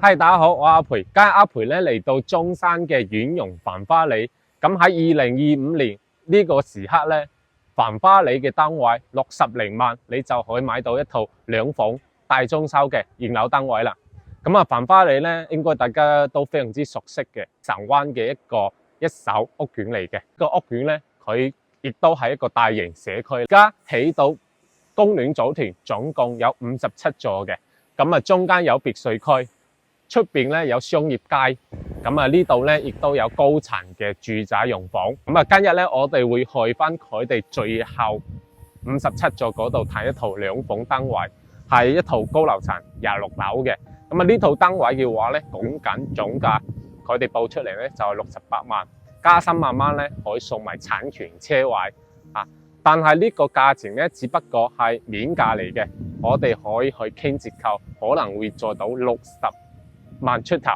嗨，大家好，我阿培。今日阿培咧嚟到中山嘅遠容繁花里。咁喺2025年呢個時刻咧，繁花里嘅單位60零萬，你就可以買到一套2房大裝修嘅現樓單位啦。咁啊，繁花里咧，應該大家都非常之熟悉嘅神灣嘅一手屋苑嚟嘅。個屋苑咧，佢亦都係一個大型社區。而家起到公園組團，總共有57座嘅。咁啊，中間有別墅區。出邊咧有商業街，咁啊呢度咧亦都有高層嘅住宅用房。咁啊，今日咧我哋會去翻佢哋最後57座嗰度睇一套2房單位，係一套高樓層26樓嘅。咁啊呢套單位嘅話咧，講緊總價，佢哋報出嚟咧就係68萬，加3萬蚊咧可以送埋產權車位啊。但係呢個價錢咧只不過係面價嚟嘅，我哋可以去傾折扣，可能會做到60萬出頭，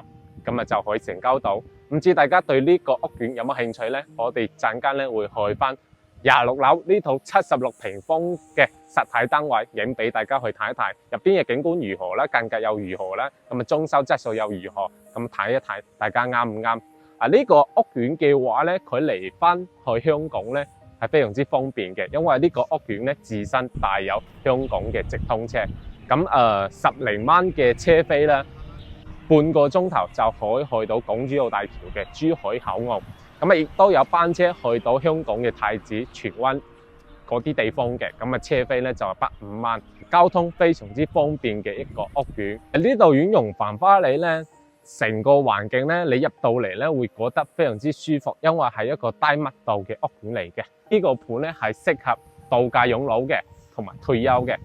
咁啊就可以成交到。唔知大家對呢個屋苑有冇興趣呢？我哋陣間咧會去翻26樓呢套76平方嘅實體單位，影俾大家去睇一睇，入邊嘅景觀如何啦，間隔又如何啦，咁啊裝修質素又如何，咁睇一睇大家啱唔啱？啊呢個屋苑嘅話咧，佢嚟翻去香港咧係非常之方便嘅，因為呢個屋苑咧自身帶有香港嘅直通車，咁10零蚊嘅車飛啦。半個鐘頭就可以去到港珠澳大橋嘅珠海口岸，咁啊亦都有班車去到香港嘅太子、荃灣嗰啲地方嘅，咁啊車飛咧就係5蚊，交通非常之方便嘅一個屋苑。呢度遠容繁花里咧，成個環境咧，你入到嚟咧會覺得非常之舒服，因為係一個低密度嘅屋苑嚟嘅。呢個盤咧係適合度假養老嘅，同埋退休嘅。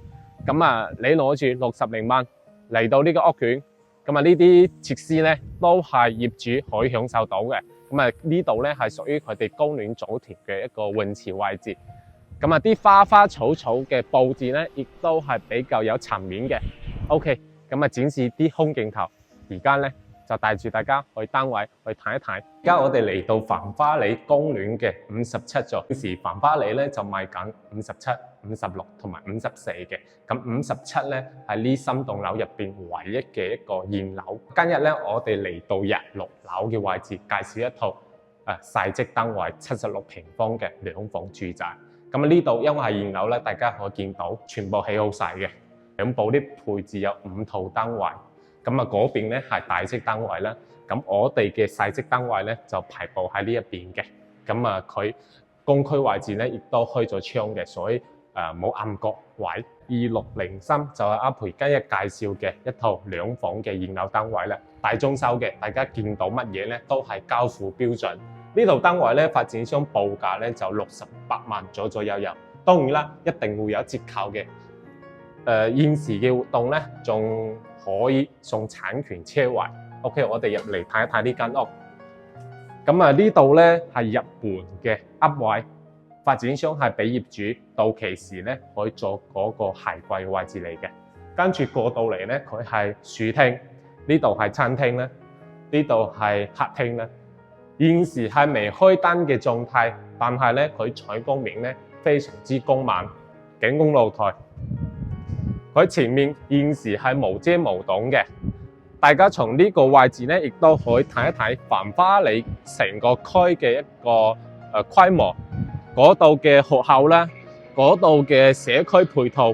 咁啊，你攞住60零萬嚟到呢個屋苑。咁啊，呢啲設施咧都係業主可以享受到嘅。咁啊，呢度咧係屬於佢哋公園組團嘅一個泳池位置。咁啊，啲花花草草嘅佈置咧，亦都係比較有層面嘅。OK， 咁啊，展示啲空鏡頭。而家咧就帶住大家去單位去睇一睇。而家我哋嚟到繁花里公園嘅57座，現時繁花里咧就賣緊57、56同埋54嘅。咁57咧係呢3棟樓入邊唯一嘅一個現樓。今日咧我哋嚟到26樓嘅位置，介紹一套細則單位76平方嘅2房住宅。咁呢度因為係現樓咧，大家可以見到全部起好晒嘅，兩部啲配置有5套單位。咁啊嗰邊咧係大則單位啦，咁我哋嘅細則單位咧就排布喺呢一邊嘅。咁啊佢公區位置咧亦都開咗窗嘅，所以冇暗角位。2603就係阿培今日介紹嘅一套2房嘅現樓單位啦，大裝修嘅，大家見到乜嘢咧都係交付標準。呢套單位咧發展商報價咧就68萬左右，當然啦一定會有折扣嘅。現時嘅活動咧仲可以送產權車位。OK， 我哋入嚟睇一睇呢間屋。咁啊呢度咧係入門嘅屋位，發展商係俾業主到期時咧可以做嗰個鞋櫃嘅位置嚟嘅。跟住過到嚟咧，佢係樹廳，呢度係餐廳咧，呢度係客廳咧。現時係未開燈嘅狀態，但係咧佢採光面咧非常之光猛，景觀露台。佢前面現時係無遮無擋嘅，大家從呢個位置咧，亦都可以睇一睇繁花里成個區嘅一個規模，嗰度嘅學校啦，嗰度嘅社區配套，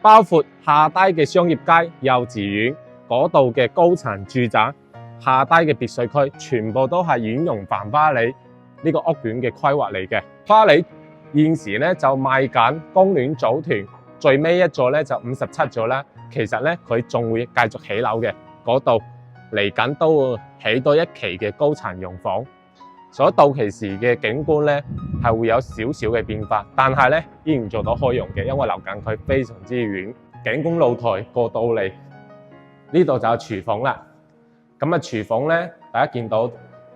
包括下低嘅商業街、幼稚園，嗰度嘅高層住宅，下低嘅別墅區，全部都係遠容繁花里呢個屋苑嘅規劃嚟嘅。花里現時咧就賣緊公園組團。最尾一座咧就57座啦，其實咧佢仲會繼續起樓嘅，嗰度嚟緊都會起多一期嘅高層用房，所以到期時嘅景觀咧係會有少少嘅變化，但係咧依然做到開用嘅，因為樓近佢非常之遠。景觀露台過到嚟呢度就有廚房啦，咁啊廚房咧大家見到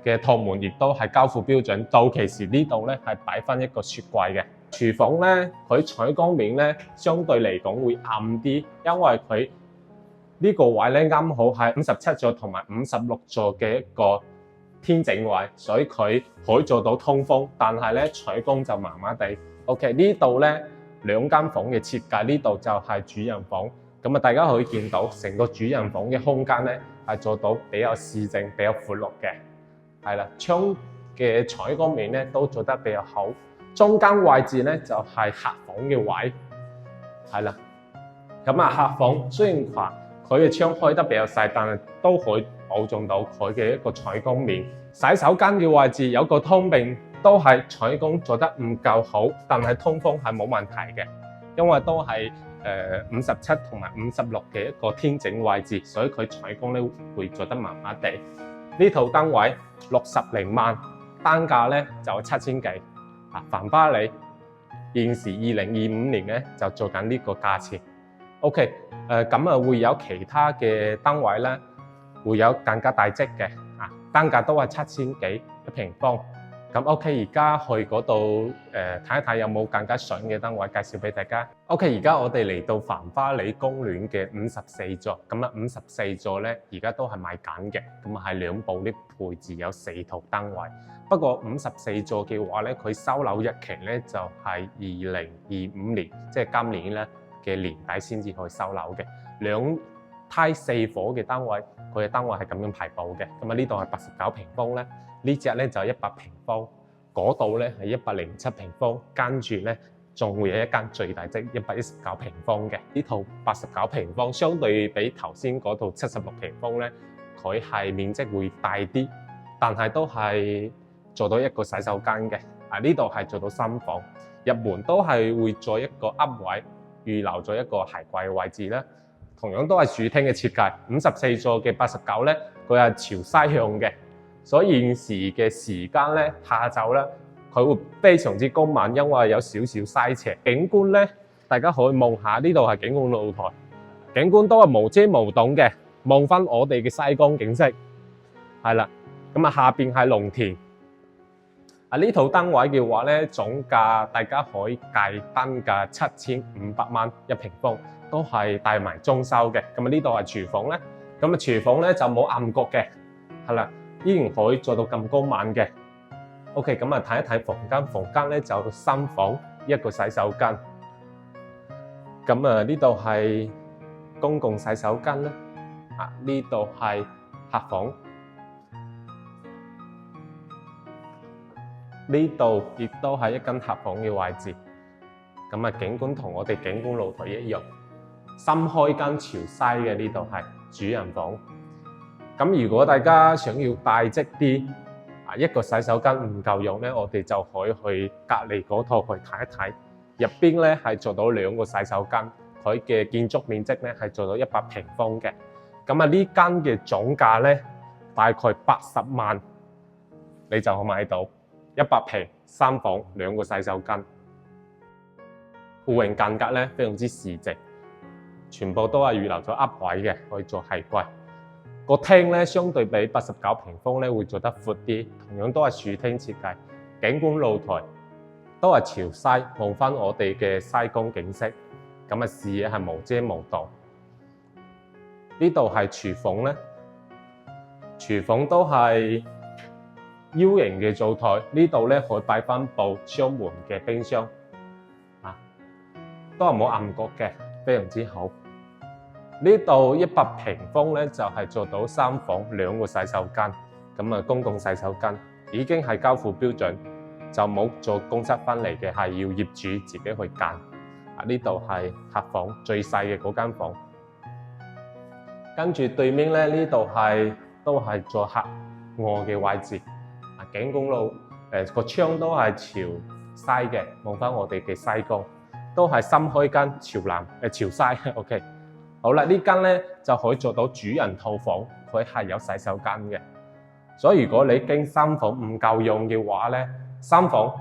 嘅趟門亦都係交付標準，到期時呢度咧係擺翻一個雪櫃嘅。廚房咧，佢採光面咧相對嚟講會暗啲，因為佢呢個位咧啱好係57座同埋56座嘅一個天井位，所以佢可以做到通風，但係咧採光就麻麻地。OK， 呢度咧2間房嘅設計，呢度就係主人房，咁啊，大家可以見到成個主人房嘅空間咧係做到比較市正、比較闊落嘅，係啦，窗嘅採光面咧都做得比較好。中間位置咧就係客房嘅位，係啦。咁啊，客房雖然話佢嘅窗開得比較細，但係都可以保證到佢嘅一個採光面。洗手間嘅位置有個通病，都係採光做得唔夠好，但係通風係冇問題嘅，因為都係57同埋56嘅一個天井位置，所以佢採光咧會做得麻麻地。呢套單位60零萬，單價咧就7000幾。繁花里現時2025年咧就做緊呢個價錢。OK， 咁啊會有其他嘅單位咧，會有更加大積嘅，單價都係7000幾一平方。咁 OK， 而家去嗰度睇一睇有冇更加筍嘅單位介紹俾大家。OK， 而家我哋嚟到繁花里公園嘅54座，咁啊54座咧而家都係賣緊嘅，咁啊係兩部啲配置有4套單位。不過54座嘅話咧，佢收樓日期咧就係2025年，即係今年咧嘅年底先至去收樓嘅。兩梯4伙嘅單位，佢嘅單位係咁樣排布嘅。咁啊呢度係89平方咧，呢隻咧就100平方，嗰度咧係107平方，跟住咧仲會有一間最大積119平方嘅。呢套89平方相對比頭先嗰套76平方咧，佢係面積會大啲，但係都係做到一個洗手間嘅。呢度係做到3房，入門都係會做一個凹位，預留咗一個鞋櫃位置啦。同樣都係主廳嘅設計。54座嘅89咧，佢係朝西向嘅，所以現時嘅時間咧，下晝咧，佢會非常之光猛，因為有少少西斜。景觀咧，大家可以望下呢度係景觀露台，景觀都係無遮無擋嘅，望翻我哋嘅西江景色，係啦。咁啊，下邊係農田。呢套單位嘅話咧，總價大家可以計單價7500蚊一平方，都係帶埋裝修嘅。咁啊，呢度係廚房咧，咁啊廚房咧就冇暗角嘅，係啦，依然可以做到咁光猛嘅。OK， 咁啊睇一睇房間，房間咧就3房一個洗手間。咁啊呢度係公共洗手間啦，呢度係客房。呢度亦都係一間客房嘅位置，咁啊景觀同我哋景觀露台一樣，深開間朝西嘅，呢度係主人房。咁如果大家想要大積啲，一個洗手間唔夠用咧，我哋就可以去隔離嗰套去睇一睇。入邊咧係做到2個洗手間，佢嘅建築面積咧係做到100平方嘅。咁啊呢間嘅總價咧大概80萬，你就可以買到。100平3房2個洗手間，戶型間隔咧非常之市正，全部都係預留咗凹位嘅，可以做鞋櫃。個廳咧相對比89平方咧會做得闊啲，同樣都係豎廳設計，景觀露台都係朝西望翻我哋嘅西江景色，咁啊視野係無遮無擋。呢度係廚房咧，廚房都係U 型嘅灶台，呢度咧可以擺翻部雙門嘅冰箱，都係冇暗角嘅，非常之好。呢度100平方咧就係做到3房2個洗手間，咁啊公共洗手間已經係交付標準，就冇做公室分離嘅，係要業主自己去間。呢度係客房最細嘅嗰間房，跟住對面咧呢度都係做客臥嘅位置。景觀路個窗都係朝西嘅，望翻我哋嘅西江，都係深開間朝西。OK， 好啦，呢間咧就可以做到主人套房，佢係有洗手間嘅。所以如果你經3房唔夠用嘅話咧，3房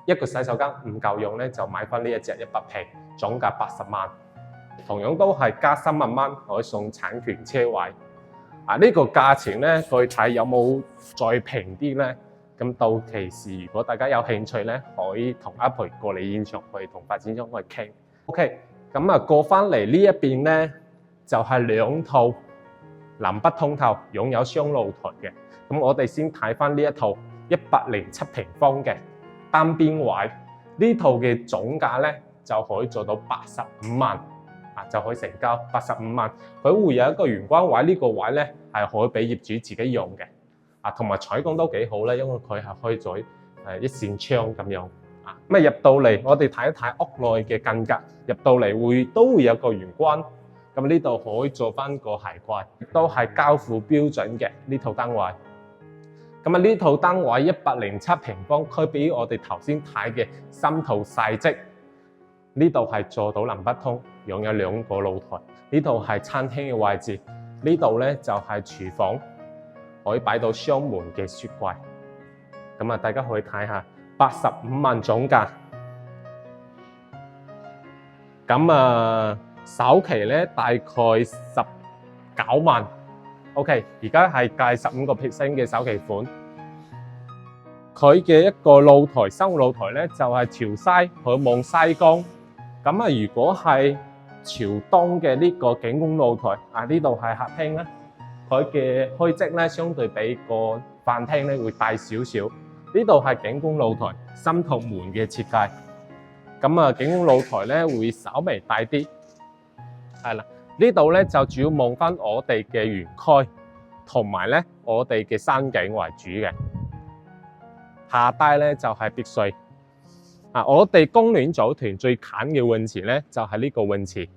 一個洗手間唔夠用咧，就買翻呢一隻100平，總價80萬，同樣都係加3萬蚊可以送產權車位。呢個價錢咧，具體有冇再平啲咧？咁到期時，如果大家有興趣咧，可以同阿培過嚟現場去同發展商去傾。OK， 咁啊過翻嚟呢一邊咧，就係2套南北通透，擁有雙露台嘅。咁我哋先睇翻呢一套107平方嘅單邊位，呢套嘅總價咧就可以做到85萬，就可以成交85萬。佢會有一個玄關位，呢個位咧係可以俾業主自己用嘅，同埋採光都幾好咧，因為佢係開咗一扇窗咁樣。咁入到嚟，我哋睇一睇屋內嘅間隔，入到嚟都會有個玄關。咁呢度可以做翻個鞋櫃，都係交付標準嘅呢套單位。咁呢套單位107平方，區比我哋頭先睇嘅3套細則。呢度係做到南北通，擁有2個露台。呢度係餐廳嘅位置，呢度咧就係廚房，可以擺到雙門嘅雪櫃。咁大家可以睇下85萬總價。咁首期咧大概19萬。OK， 而家係計15% 嘅首期款。佢嘅一個露台，生活露台咧就係朝西，佢望西江。咁如果係朝東嘅呢個景觀露台，呢度係客廳啦。佢嘅開積咧相對比個飯廳咧會大少少。呢度係景觀露台，3套門嘅設計。咁景觀露台咧會稍微大啲。係啦，呢度咧就主要望翻我哋嘅園區，同埋咧我哋嘅山景為主嘅。下低咧就係別墅。我哋公園組團最近嘅泳池咧就係呢個泳池。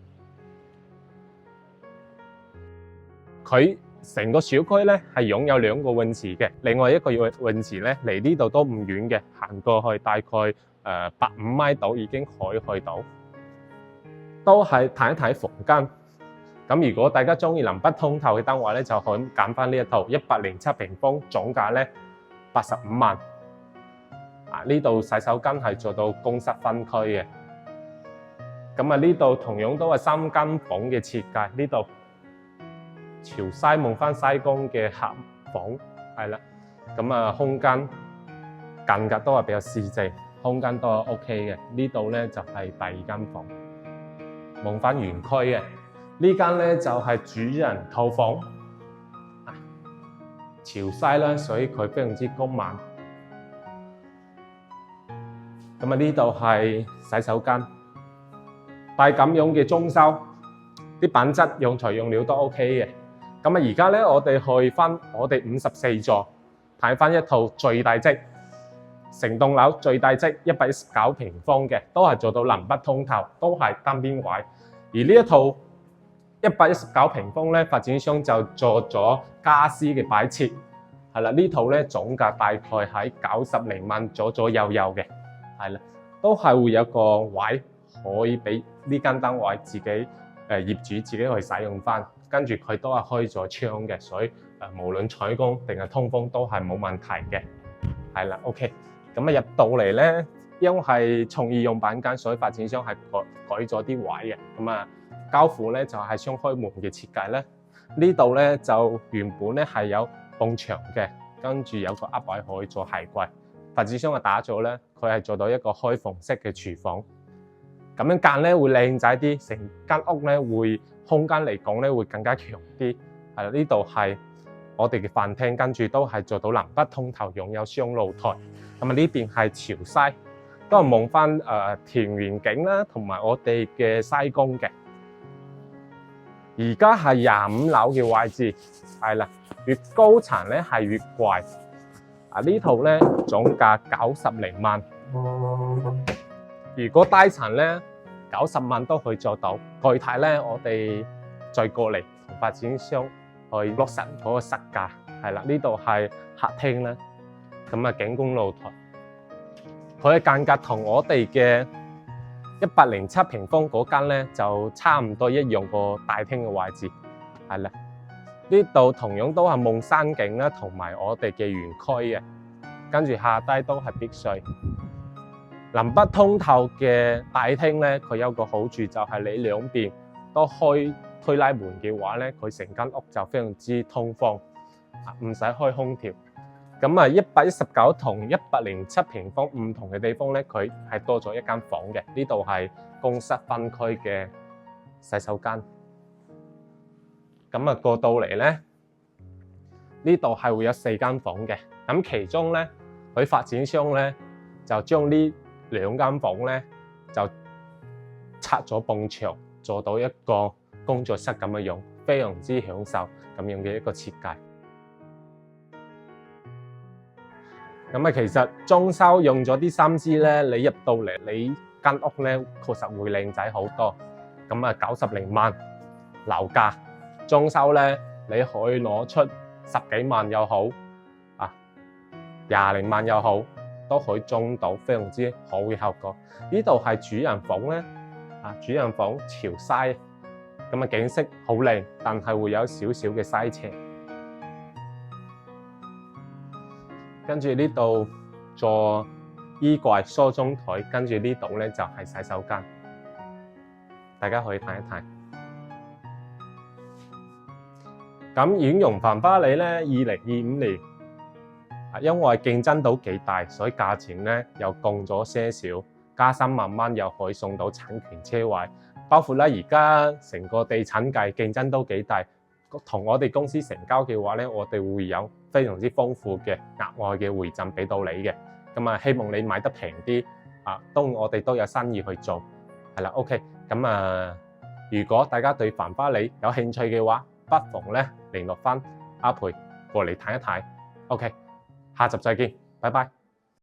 佢成個小區咧係擁有2個泳池嘅，另外一個泳池咧離呢度都唔遠嘅，行過去大概8-5米度已經可以去到。都係睇一睇房間。咁如果大家中意南北通透嘅單位咧，就可以揀翻呢一套107平方，總價咧85萬。呢度洗手間係做到公室分區嘅。咁呢度同樣都係3間房嘅設計。呢度朝西望翻西江嘅客房，係啦。咁空間間隔都係比較四正，空間都係 OK 嘅。呢度咧就係第2間房。望翻園區嘅呢間咧就係主人套房，朝西啦，所以佢非常之光猛。咁呢度係洗手間，帶咁樣嘅裝修，啲品質用材用料都 OK 嘅。咁而家咧我哋去翻我哋54座，睇翻一套最大積，成棟樓最大積119平方嘅，都係做到南北通透，都係單邊位。而呢一套119平方咧，發展商就做咗家私嘅擺設，係啦。呢套咧總價大概喺90零萬左右嘅，係啦，都係會有個位可以俾呢間單位自己業主自己去使用翻，跟住佢都係開咗窗嘅，所以無論採光定係通風都係冇問題嘅，係啦。OK， 咁入到嚟咧，因為係創意用品間，所以發展商係改咗啲位嘅。咁交付咧就係雙開門嘅設計咧。呢度咧就原本咧係有埲牆嘅，跟住有個凹位可以做鞋櫃。發展商嘅打造咧，佢係做到一個開放式嘅廚房，咁樣間咧會靚仔啲，成間屋咧會空間嚟講咧會更加強啲。係啦，呢度係我哋嘅飯廳，跟住都係做到南北通透，擁有雙露台。咁呢邊係朝西，都係望翻田園景啦，同埋我哋嘅西江嘅。而家係25樓嘅位置，係啦，越高層咧係越貴。呢套咧總價90零萬，如果低層咧90萬都可以做到。具體咧我哋再過嚟同發展商去落實嗰個實價。係啦，呢度係客廳啦，咁景觀露台，佢嘅間隔同我哋嘅107平方嗰間咧就差唔多一樣，個大廳嘅位置。係啦，呢度同樣都係望山景啦，同埋我哋嘅園區嘅，跟住下低都係別墅。南北通透嘅大廳咧，佢有個好處就係你兩邊都開推拉門嘅話咧，佢成間屋就非常之通風，唔使開空調。咁119同107平方唔同嘅地方咧，佢係多咗一間房嘅。呢度係公室分區嘅洗手間。咁過到嚟咧，呢度係會有4間房嘅。咁其中咧，佢發展商咧就將呢2間房咧就拆咗埲牆，做到一個工作室咁嘅樣，非常之享受咁樣嘅一個設計。咁其實裝修用咗啲心思咧，你入到嚟你間屋咧，確實會靚仔好多。咁90零萬樓價裝修咧，你可以攞出10幾萬又好，20零萬又好，都可以裝到非常之好嘅效果。呢度係主人房咧，主人房朝西，咁景色好靚，但係會有少少嘅西斜。跟住呢度做衣櫃、梳妝台，跟住呢度咧就係洗手間，大家可以睇一睇。咁遠洋繁花里咧，2025年因為競爭到幾大，所以價錢咧又降咗些少，加3萬蚊又可以送到產權車位，包括咧而家成個地產界競爭都幾大。同我哋公司成交嘅話咧，我哋會有非常之豐富嘅額外嘅回贈俾到你嘅。咁希望你買得平啲，我哋都有生意去做，係啦。OK， 咁如果大家對繁花里有興趣嘅話，不妨咧聯絡翻阿培過嚟睇一睇。OK， 下集再見，拜拜。